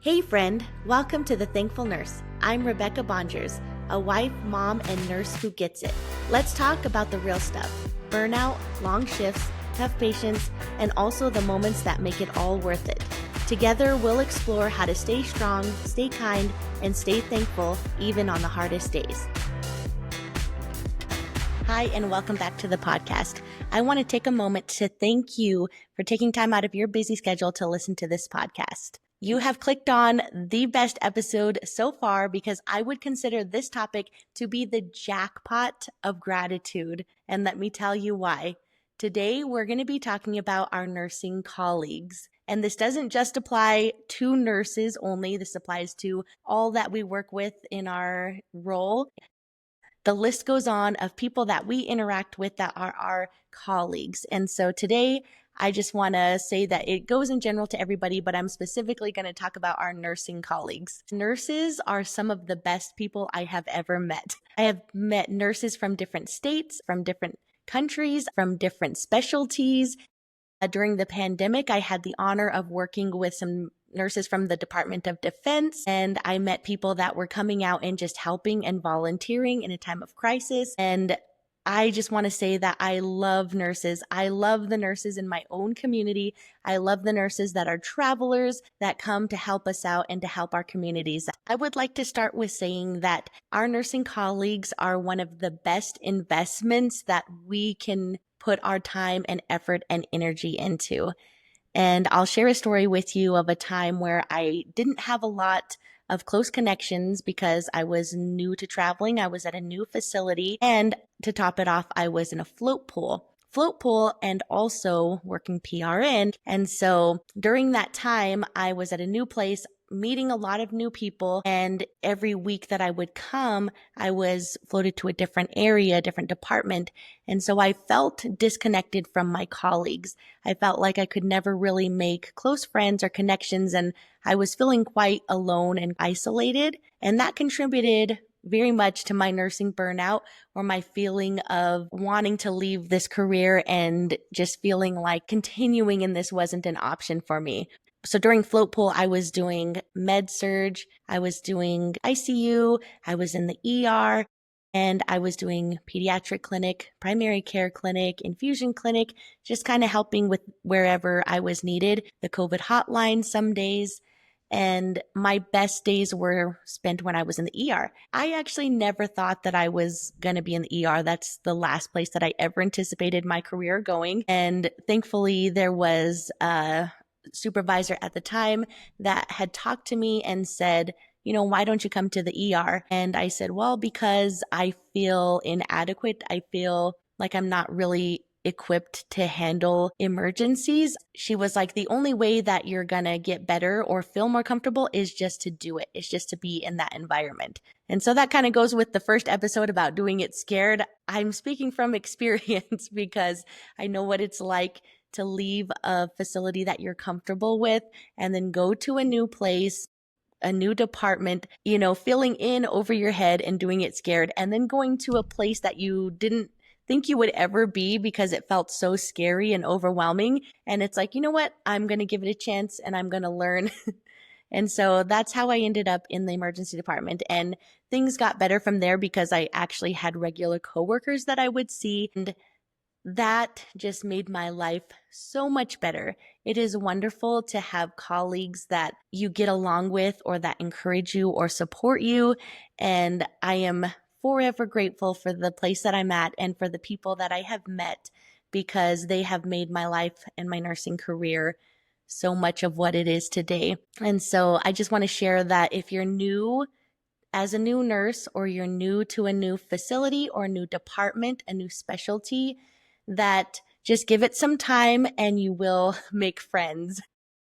Hey friend, welcome to The Thankful Nurse. I'm Rebecca Bongers, a wife, mom, and nurse who gets it. Let's talk about the real stuff: burnout, long shifts, tough patients, and also the moments that make it all worth it. Together, we'll explore how to stay strong, stay kind, and stay thankful even on the hardest days. Hi, and welcome back to the podcast. I want to take a moment to thank you for taking time out of your busy schedule to listen to this podcast. You have clicked on the best episode so far because I would consider this topic to be the jackpot of gratitude. And let me tell you why. Today, we're going to be talking about our nursing colleagues. And this doesn't just apply to nurses only. This applies to all that we work with in our role. The list goes on of people that we interact with that are our colleagues. And so today, I just want to say that it goes in general to everybody, but I'm specifically going to talk about our nursing colleagues. Nurses are some of the best people I have ever met. I have met nurses from different states, from different countries, from different specialties. During the pandemic, I had the honor of working with some nurses from the Department of Defense, and I met people that were coming out and just helping and volunteering in a time of crisis. And I just want to say that I love nurses. I love the nurses in my own community. I love the nurses that are travelers that come to help us out and to help our communities. I would like to start with saying that our nursing colleagues are one of the best investments that we can put our time and effort and energy into. And I'll share a story with you of a time where I didn't have a lot of close connections because I was new to traveling. I was at a new facility. And to top it off, I was in a float pool and also working PRN. And so during that time, I was at a new place, meeting a lot of new people. And every week that I would come, I was floated to a different area, a different department. And so I felt disconnected from my colleagues. I felt like I could never really make close friends or connections. And I was feeling quite alone and isolated. And that contributed very much to my nursing burnout, or my feeling of wanting to leave this career and just feeling like continuing in this wasn't an option for me. So during float pool, I was doing med surge, I was doing ICU, I was in the ER, and I was doing pediatric clinic, primary care clinic, infusion clinic, just kind of helping with wherever I was needed, the COVID hotline some days. And my best days were spent when I was in the ER. I actually never thought that I was going to be in the ER. That's the last place that I ever anticipated my career going. And thankfully, there was a supervisor at the time that had talked to me and said, why don't you come to the ER? And I said, well, because I feel inadequate. I feel like I'm not really equipped to handle emergencies. She was like, the only way that you're gonna get better or feel more comfortable is just to do it. It's just to be in that environment. And so that kind of goes with the first episode about doing it scared. I'm speaking from experience because I know what it's like to leave a facility that you're comfortable with and then go to a new place, a new department, feeling in over your head and doing it scared, and then going to a place that you didn't think you would ever be because it felt so scary and overwhelming. And it's like, you know what? I'm going to give it a chance and I'm going to learn. And so that's how I ended up in the emergency department. And things got better from there because I actually had regular coworkers that I would see. And that just made my life so much better. It is wonderful to have colleagues that you get along with or that encourage you or support you. And I am forever grateful for the place that I'm at and for the people that I have met, because they have made my life and my nursing career so much of what it is today. And so I just want to share that if you're new as a new nurse, or you're new to a new facility or a new department, a new specialty, that just give it some time and you will make friends.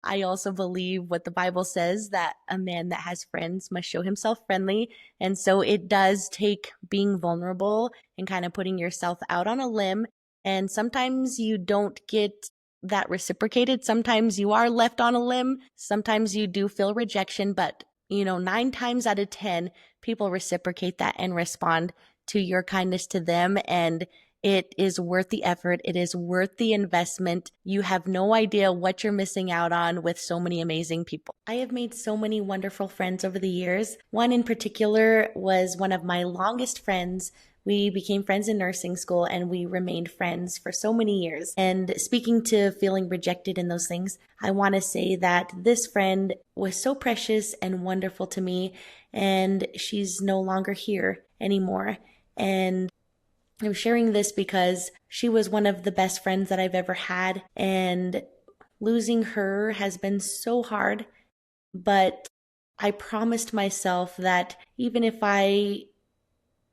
I also believe what the Bible says, that a man that has friends must show himself friendly. And so it does take being vulnerable and kind of putting yourself out on a limb. And sometimes you don't get that reciprocated. Sometimes you are left on a limb. Sometimes you do feel rejection, but 9 times out of 10, people reciprocate that and respond to your kindness to them. And It is worth the effort. It is worth the investment. You have no idea what you're missing out on with so many amazing people. I have made so many wonderful friends over the years. One in particular was one of my longest friends. We became friends in nursing school and we remained friends for so many years. And speaking to feeling rejected in those things, I want to say that this friend was so precious and wonderful to me, and she's no longer here anymore. And I'm sharing this because she was one of the best friends that I've ever had, and losing her has been so hard. But I promised myself that even if I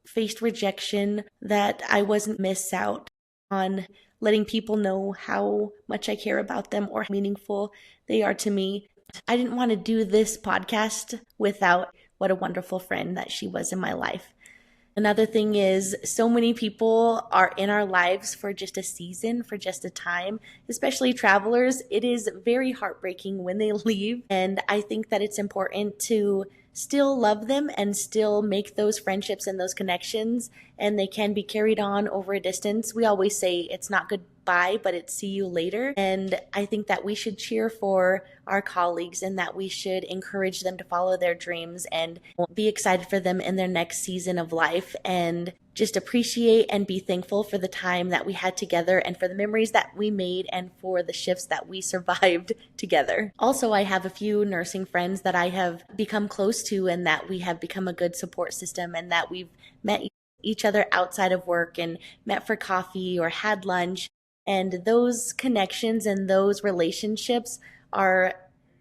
faced rejection, that I wasn't miss out on letting people know how much I care about them or how meaningful they are to me. I didn't want to do this podcast without what a wonderful friend that she was in my life. Another thing is, so many people are in our lives for just a season, for just a time, especially travelers. It is very heartbreaking when they leave. And I think that it's important to still love them and still make those friendships and those connections, and they can be carried on over a distance. We always say it's not goodbye, but it's see you later. And I think that we should cheer for our colleagues and that we should encourage them to follow their dreams and be excited for them in their next season of life, and just appreciate and be thankful for the time that we had together and for the memories that we made and for the shifts that we survived together. Also, I have a few nursing friends that I have become close to and that we have become a good support system, and that we've met each other outside of work and met for coffee or had lunch. And those connections and those relationships are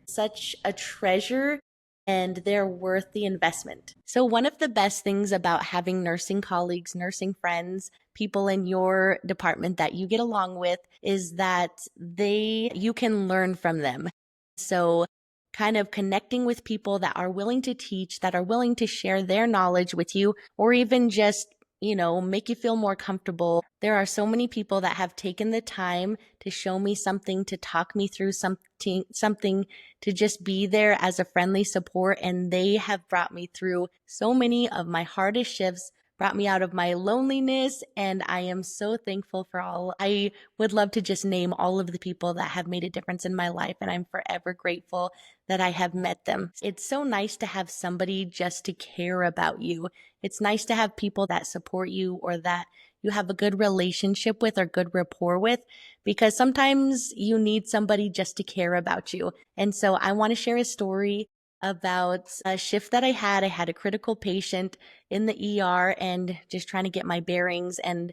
such a treasure, and they're worth the investment. So one of the best things about having nursing colleagues, nursing friends, people in your department that you get along with is that you can learn from them. So kind of connecting with people that are willing to teach, that are willing to share their knowledge with you, or even just make you feel more comfortable. There are so many people that have taken the time to show me something, to talk me through something, to just be there as a friendly support. And they have brought me through so many of my hardest shifts, brought me out of my loneliness. And I am so thankful for all. I would love to just name all of the people that have made a difference in my life. And I'm forever grateful that I have met them. It's so nice to have somebody just to care about you. It's nice to have people that support you or that you have a good relationship with or good rapport with, because sometimes you need somebody just to care about you. And so I want to share a story about a shift that I had. I had a critical patient in the ER and just trying to get my bearings. And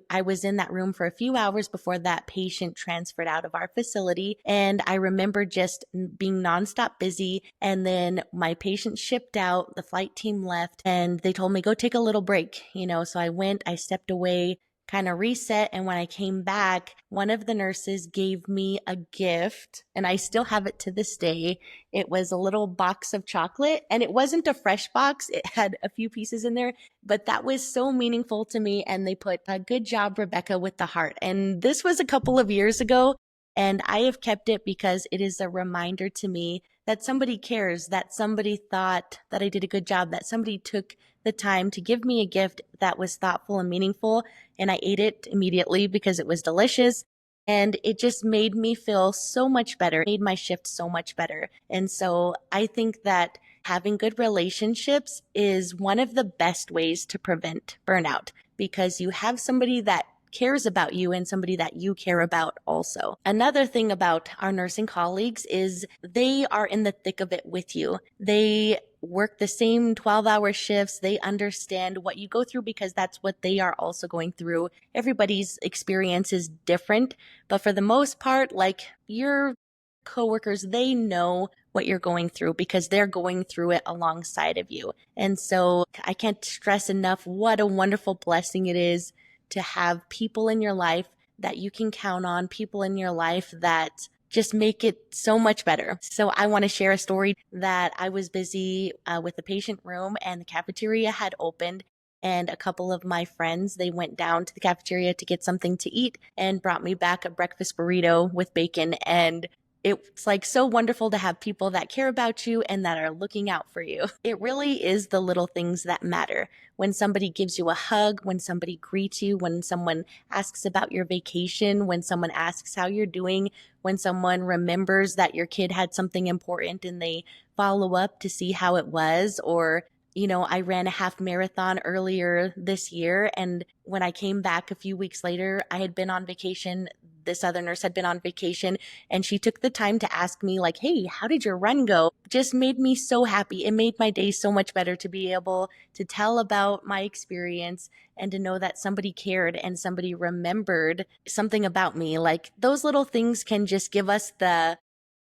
I was in that room for a few hours before that patient transferred out of our facility. And I remember just being nonstop busy. And then my patient shipped out, the flight team left, and they told me, go take a little break. So I went, I stepped away, kind of reset. And when I came back, one of the nurses gave me a gift, and I still have it to this day. It was a little box of chocolate, and it wasn't a fresh box. It had a few pieces in there, but that was so meaningful to me. And they put a good job, Rebecca, with the heart. And this was a couple of years ago, and I have kept it because it is a reminder to me that somebody cares, that somebody thought that I did a good job, that somebody took the time to give me a gift that was thoughtful and meaningful. And I ate it immediately because it was delicious. And it just made me feel so much better, made my shift so much better. And so I think that having good relationships is one of the best ways to prevent burnout, because you have somebody that cares about you and somebody that you care about also. Another thing about our nursing colleagues is they are in the thick of it with you. They work the same 12-hour shifts. They understand what you go through because that's what they are also going through. Everybody's experience is different, but for the most part, like your coworkers, they know what you're going through because they're going through it alongside of you. And so I can't stress enough what a wonderful blessing it is to have people in your life that you can count on, people in your life that just make it so much better. So I want to share a story that I was busy with the patient room, and the cafeteria had opened, and a couple of my friends, they went down to the cafeteria to get something to eat and brought me back a breakfast burrito with bacon. And It's like so wonderful to have people that care about you and that are looking out for you. It really is the little things that matter. When somebody gives you a hug, when somebody greets you, when someone asks about your vacation, when someone asks how you're doing, when someone remembers that your kid had something important and they follow up to see how it was. Or I ran a half marathon earlier this year, and when I came back a few weeks later, I had been on vacation. This other nurse had been on vacation, and she took the time to ask me, like, hey, how did your run go? Just made me so happy. It made my day so much better to be able to tell about my experience and to know that somebody cared and somebody remembered something about me. Like, those little things can just give us the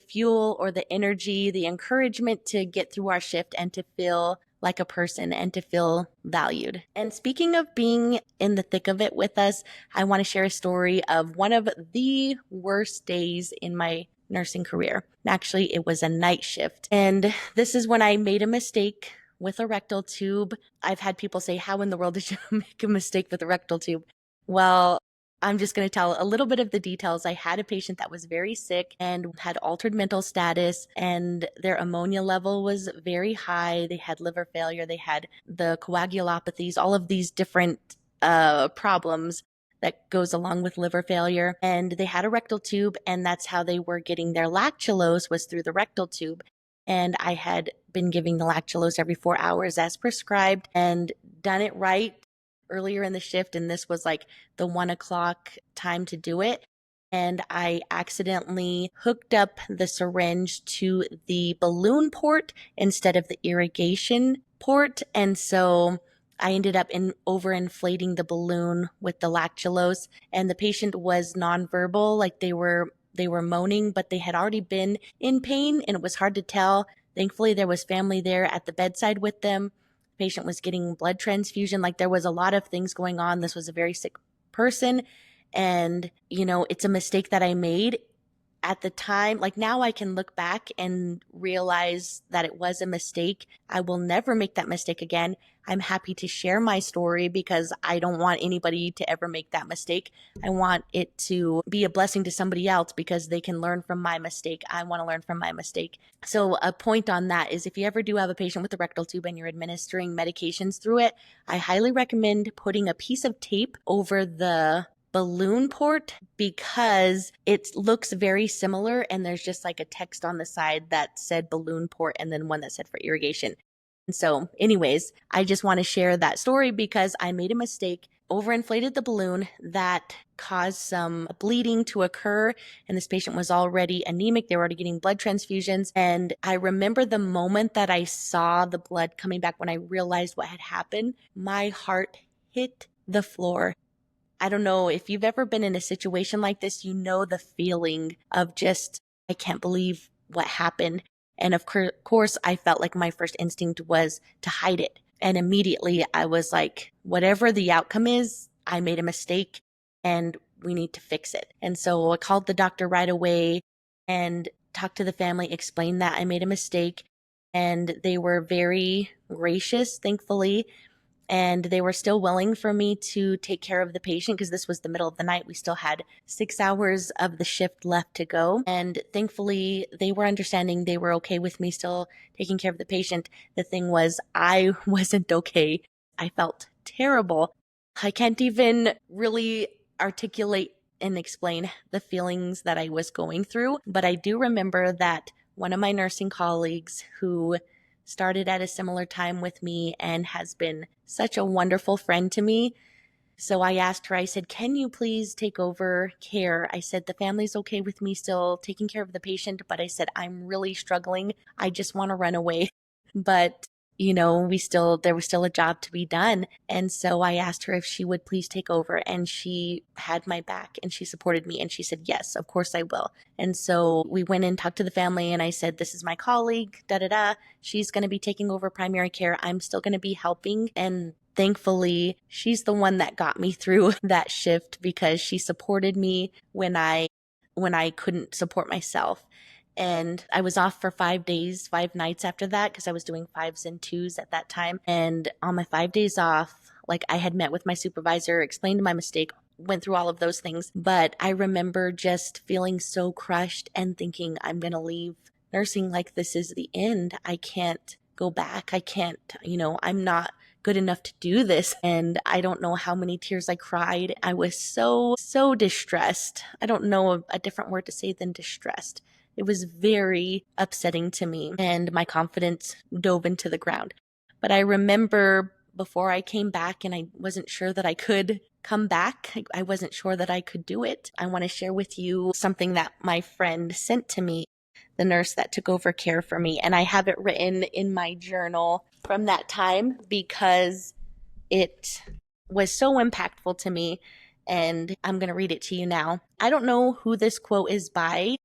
fuel or the energy, the encouragement to get through our shift and to feel like a person and to feel valued. And speaking of being in the thick of it with us, I want to share a story of one of the worst days in my nursing career. Actually, it was a night shift. And this is when I made a mistake with a rectal tube. I've had people say, how in the world did you make a mistake with a rectal tube? Well, I'm just going to tell a little bit of the details. I had a patient that was very sick and had altered mental status, and their ammonia level was very high. They had liver failure. They had the coagulopathies, all of these different problems that goes along with liver failure. And they had a rectal tube, and that's how they were getting their lactulose, was through the rectal tube. And I had been giving the lactulose every 4 hours as prescribed and done it right earlier in the shift, and this was like the 1:00 time to do it. And I accidentally hooked up the syringe to the balloon port instead of the irrigation port. And so I ended up overinflating the balloon with the lactulose, and the patient was nonverbal, like they were moaning, but they had already been in pain and it was hard to tell. Thankfully, there was family there at the bedside with them. Patient was getting blood transfusion. Like, there was a lot of things going on. This was a very sick person. And, it's a mistake that I made at the time. Like, now I can look back and realize that it was a mistake. I will never make that mistake again. I'm happy to share my story because I don't want anybody to ever make that mistake. I want it to be a blessing to somebody else because they can learn from my mistake. I want to learn from my mistake. So a point on that is, if you ever do have a patient with a rectal tube and you're administering medications through it, I highly recommend putting a piece of tape over the balloon port because it looks very similar, and there's just like a text on the side that said balloon port and then one that said for irrigation. And so anyways, I just want to share that story because I made a mistake, overinflated the balloon that caused some bleeding to occur, and this patient was already anemic. They were already getting blood transfusions, and I remember the moment that I saw the blood coming back, when I realized what had happened, my heart hit the floor. I don't know if you've ever been in a situation like this, the feeling of just, I can't believe what happened. And of course, I felt like my first instinct was to hide it. And immediately I was like, whatever the outcome is, I made a mistake and we need to fix it. And so I called the doctor right away and talked to the family, explained that I made a mistake. And they were very gracious, thankfully. And they were still willing for me to take care of the patient because this was the middle of the night. We still had 6 hours of the shift left to go. And thankfully, they were understanding. They were okay with me still taking care of the patient. The thing was, I wasn't okay. I felt terrible. I can't even really articulate and explain the feelings that I was going through. But I do remember that one of my nursing colleagues, who started at a similar time with me and has been such a wonderful friend to me. So I asked her, I said, can you please take over care? I said, the family's okay with me still taking care of the patient, but I said, I'm really struggling. I just want to run away. But there was still a job to be done. And so I asked her if she would please take over, and she had my back and she supported me, and she said, yes, of course I will. And so we went and talked to the family, and I said, this is my colleague, she's going to be taking over primary care. I'm still going to be helping. And thankfully, she's the one that got me through that shift because she supported me when I couldn't support myself. And I was off for 5 days, 5 nights after that, because I was doing 5s and 2s at that time. And on my 5 days off, like, I had met with my supervisor, explained my mistake, went through all of those things. But I remember just feeling so crushed and thinking, I'm going to leave nursing, like this is the end. I can't go back. I can't, I'm not good enough to do this. And I don't know how many tears I cried. I was so distressed. I don't know a different word to say than distressed. It was very upsetting to me, and my confidence dove into the ground. But I remember before I came back, and I wasn't sure that I could come back. I wasn't sure that I could do it. I want to share with you something that my friend sent to me, the nurse that took over care for me. And I have it written in my journal from that time because it was so impactful to me. And I'm going to read it to you now. I don't know who this quote is by,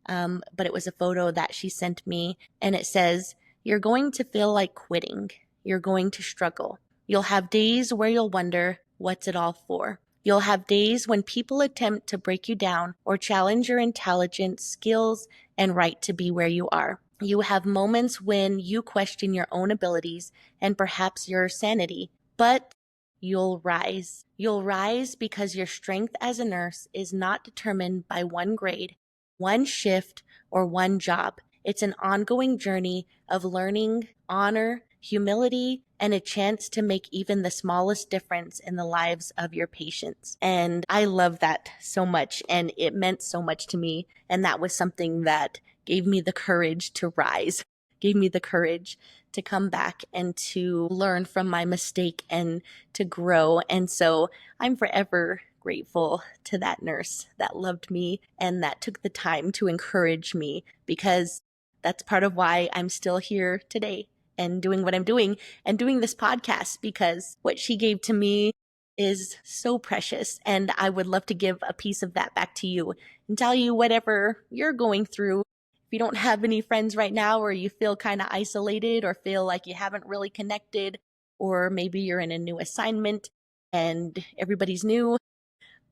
but it was a photo that she sent me. And it says, "You're going to feel like quitting. You're going to struggle. You'll have days where you'll wonder, what's it all for? You'll have days when people attempt to break you down or challenge your intelligence, skills, and right to be where you are. You have moments when you question your own abilities and perhaps your sanity, but you'll rise. You'll rise because your strength as a nurse is not determined by one grade, one shift, or one job. It's an ongoing journey of learning, honor, humility, and a chance to make even the smallest difference in the lives of your patients." And I love that so much, and it meant so much to me. And that was something that gave me the courage to rise, gave me the courage to come back and to learn from my mistake and to grow. And so I'm forever grateful to that nurse that loved me and that took the time to encourage me, because that's part of why I'm still here today and doing what I'm doing and doing this podcast, because what she gave to me is so precious. And I would love to give a piece of that back to you and tell you whatever you're going through. If you don't have any friends right now, or you feel kind of isolated or feel like you haven't really connected, or maybe you're in a new assignment and everybody's new,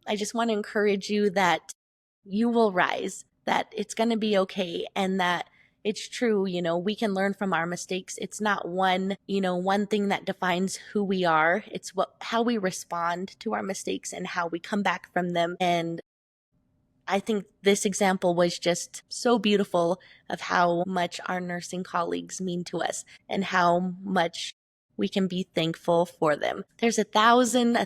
I just want to encourage you that you will rise, that it's going to be okay, and that it's true, we can learn from our mistakes. It's not one thing that defines who we are. It's how we respond to our mistakes and how we come back from them. And I think this example was just so beautiful of how much our nursing colleagues mean to us and how much we can be thankful for them. There's a thousand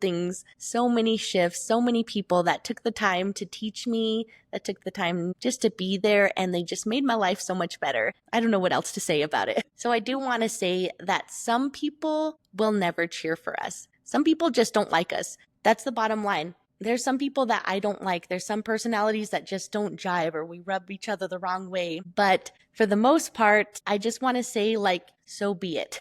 things, so many shifts, so many people that took the time to teach me, that took the time just to be there, and they just made my life so much better. I don't know what else to say about it. So I do want to say that some people will never cheer for us. Some people just don't like us. That's the bottom line. There's some people that I don't like. There's some personalities that just don't jive, or we rub each other the wrong way. But for the most part, I just want to say, so be it.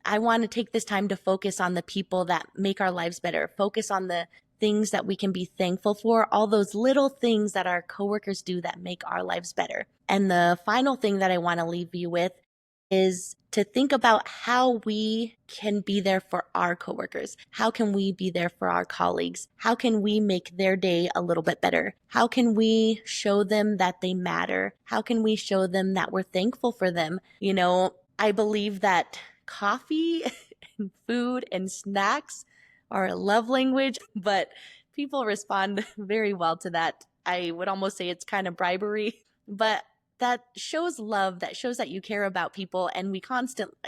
I want to take this time to focus on the people that make our lives better. Focus on the things that we can be thankful for, all those little things that our coworkers do that make our lives better. And the final thing that I want to leave you with is to think about how we can be there for our coworkers. How can we be there for our colleagues? How can we make their day a little bit better? How can we show them that they matter? How can we show them that we're thankful for them? I believe that coffee and food and snacks are a love language, but people respond very well to that. I would almost say it's kind of bribery, but that shows love, that shows that you care about people. And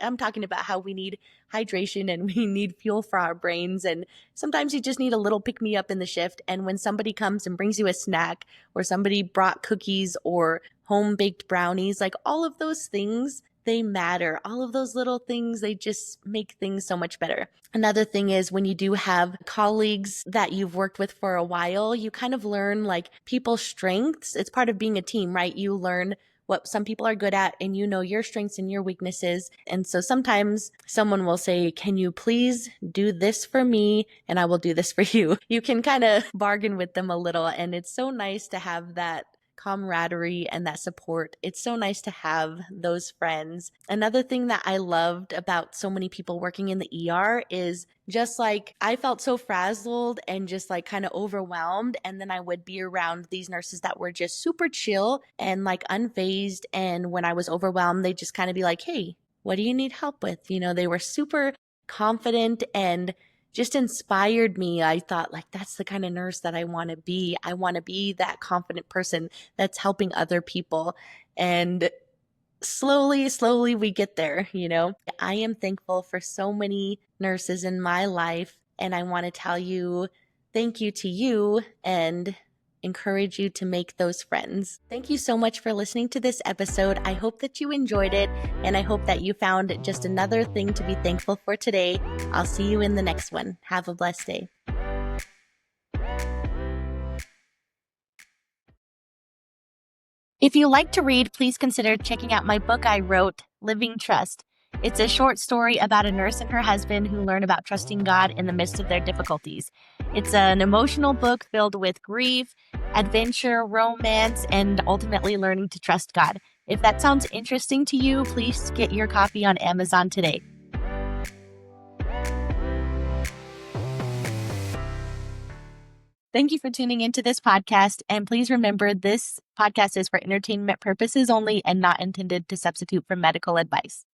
I'm talking about how we need hydration and we need fuel for our brains. And sometimes you just need a little pick me up in the shift. And when somebody comes and brings you a snack, or somebody brought cookies or home baked brownies, all of those things, they matter. All of those little things, they just make things so much better. Another thing is, when you do have colleagues that you've worked with for a while, you kind of learn people's strengths. It's part of being a team, right? You learn what some people are good at, and your strengths and your weaknesses. And so sometimes someone will say, "Can you please do this for me? And I will do this for you." You can kind of bargain with them a little, and it's so nice to have that camaraderie and that support. It's so nice to have those friends. Another thing that I loved about so many people working in the ER is just I felt so frazzled and just kind of overwhelmed. And then I would be around these nurses that were just super chill and unfazed. And when I was overwhelmed, they'd just kind of be like, "Hey, what do you need help with?" They were super confident and just inspired me. I thought, like, that's the kind of nurse that I want to be. I want to be that confident person that's helping other people. And slowly we get there, you know. I am thankful for so many nurses in my life, and I want to tell you thank you to you and encourage you to make those friends. Thank you so much for listening to this episode. I hope that you enjoyed it, and I hope that you found just another thing to be thankful for today. I'll see you in the next one. Have a blessed day. If you like to read, please consider checking out my book I wrote, Living Trust. It's a short story about a nurse and her husband who learn about trusting God in the midst of their difficulties. It's an emotional book filled with grief, adventure, romance, and ultimately learning to trust God. If that sounds interesting to you, please get your copy on Amazon today. Thank you for tuning into this podcast. And please remember, this podcast is for entertainment purposes only and not intended to substitute for medical advice.